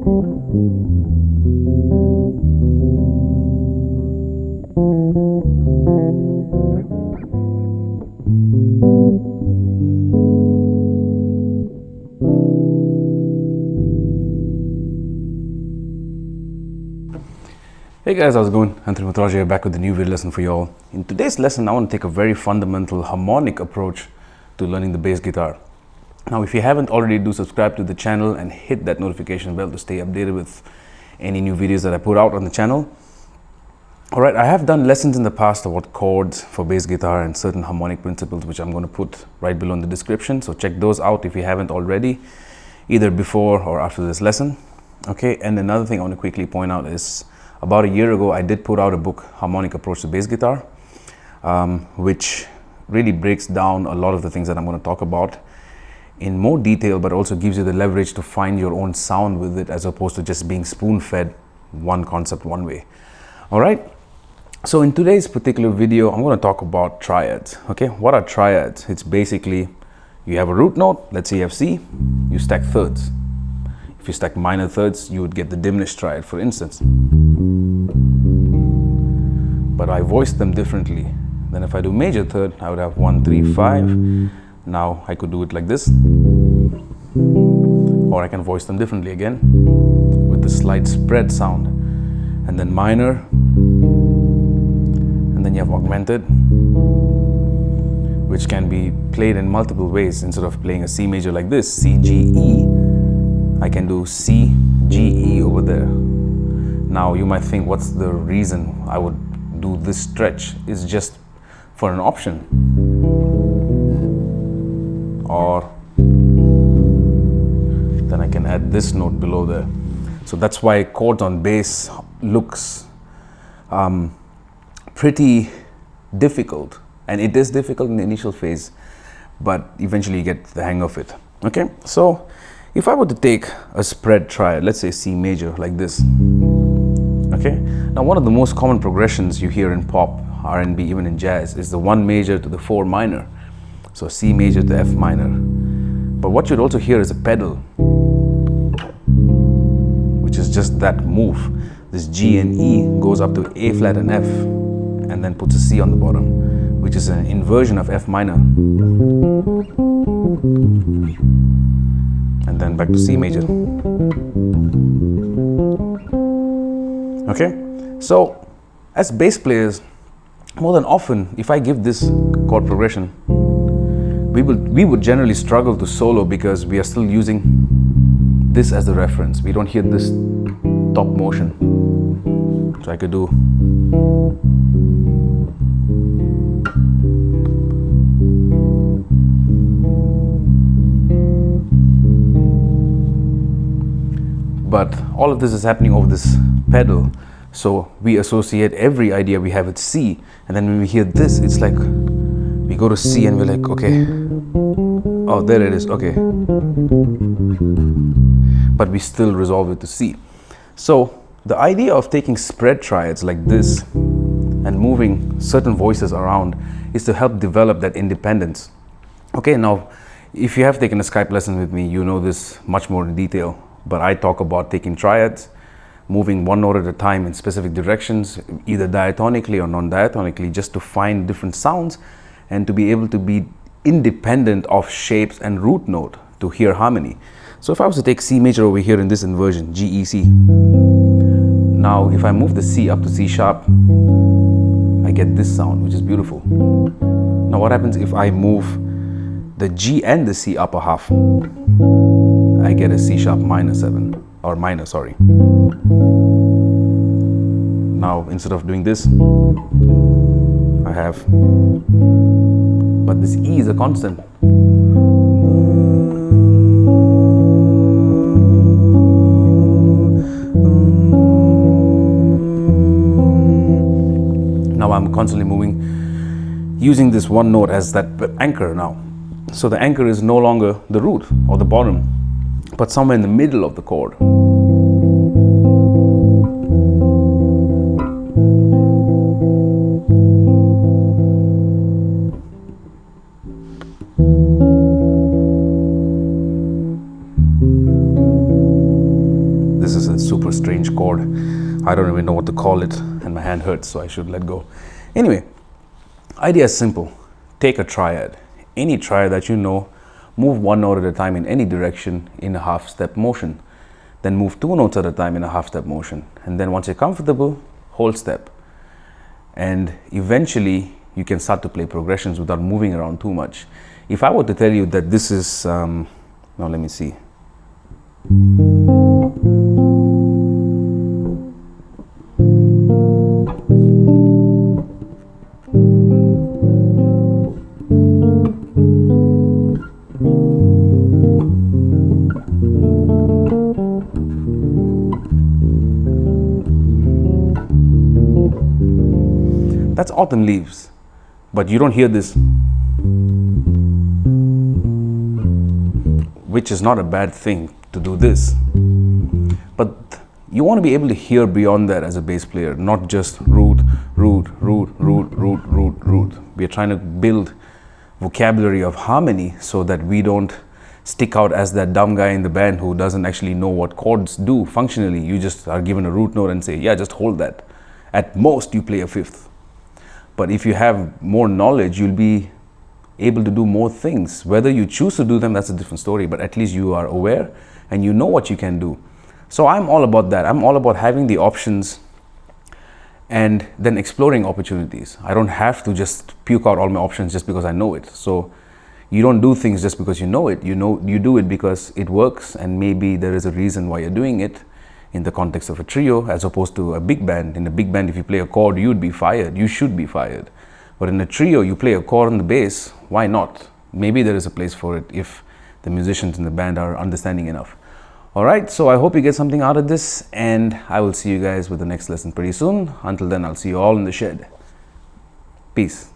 Hey guys, how's it going? Muthurajah here, back with a new video lesson for you all. In today's lesson, I want to take a very fundamental harmonic approach to learning the bass guitar. Now, if you haven't already, do subscribe to the channel and hit that notification bell to stay updated with any new videos that I put out on the channel. Alright, I have done lessons in the past about chords for bass guitar and certain harmonic principles, which I'm going to put right below in the description. So check those out if you haven't already, either before or after this lesson. Okay, and another thing I want to quickly point out is, about a year ago, I did put out a book, Harmonic Approach to Bass Guitar, which really breaks down a lot of the things that I'm going to talk about in more detail, but also gives you the leverage to find your own sound with it, as opposed to just being spoon-fed one concept one way. All right. So in today's particular video, I'm going to talk about triads. Okay, what are triads? It's basically, you have a root note, let's say you have C, you stack thirds. If you stack minor thirds, you would get the diminished triad, for instance. But I voice them differently. Then if I do major third, I would have 1, 3, 5. Now I could do it like this. Or I can voice them differently again with the slight spread sound. And then minor. And then you have augmented, which can be played in multiple ways. Instead of playing a C major like this, C, G, E, I can do C, G, E over there. Now you might think, what's the reason I would do this stretch? It's just for an option. Or then I can add this note below there. So that's why chords on bass looks pretty difficult. And it is difficult in the initial phase, but eventually you get the hang of it. Okay, so if I were to take a spread triad, let's say C major like this. Okay, now one of the most common progressions you hear in pop, R&B, even in jazz, is the 1 major to the 4 minor. So C major to F minor. But what you'd also hear is a pedal, which is just that move. This G and E goes up to A flat and F, and then puts a C on the bottom, which is an inversion of F minor. And then back to C major. Okay, so as bass players, more than often, if I give this chord progression, we would generally struggle to solo because we are still using this as the reference. We don't hear this top motion. So I could do . But all of this is happening over this pedal. So we associate every idea we have with C. And then when we hear this, it's like we go to C and we're like, okay, oh, there it is, okay. But we still resolve it to C. So the idea of taking spread triads like this and moving certain voices around is to help develop that independence. Okay, now, if you have taken a Skype lesson with me, you know this much more in detail. But I talk about taking triads, moving one note at a time in specific directions, either diatonically or non-diatonically, just to find different sounds and to be able to be independent of shapes and root note to hear harmony. So if I was to take C major over here in this inversion, G, E, C. Now if I move the C up to C sharp, I get this sound, which is beautiful. Now what happens if I move the G and the C upper half? I get a C sharp minor 7, or minor, sorry. Now instead of doing this, I have, but this E is a constant. Now I'm constantly moving, using this one note as that anchor now. So the anchor is no longer the root or the bottom, but somewhere in the middle of the chord. This is super strange chord. I don't even know what to call it, and my hand hurts, so I should let go. Anyway, idea is simple. Take a triad, any triad that you know, move one note at a time in any direction in a half-step motion. Then move two notes at a time in a half-step motion. And then once you're comfortable, whole step. And eventually, you can start to play progressions without moving around too much. If I were to tell you that this is, now let me see. That's autumn leaves, but you don't hear this, which is not a bad thing to do this. But you want to be able to hear beyond that as a bass player, not just root, root, root, root, root, root, root. We are trying to build vocabulary of harmony so that we don't stick out as that dumb guy in the band who doesn't actually know what chords do functionally. You just are given a root note and say, yeah, just hold that. At most, you play a fifth. But if you have more knowledge, you'll be able to do more things. Whether you choose to do them, that's a different story, but at least you are aware and you know what you can do. So I'm all about that. I'm all about having the options and then exploring opportunities. I don't have to just puke out all my options just because I know it. So you don't do things just because you know it. You do it because it works, and maybe there is a reason why you're doing it. In the context of a trio, as opposed to a big band. In a big band, if you play a chord, you'd be fired. You should be fired. But in a trio, you play a chord on the bass. Why not? Maybe there is a place for it if the musicians in the band are understanding enough. All right, so I hope you get something out of this, and I will see you guys with the next lesson pretty soon. Until then, I'll see you all in the shed. Peace.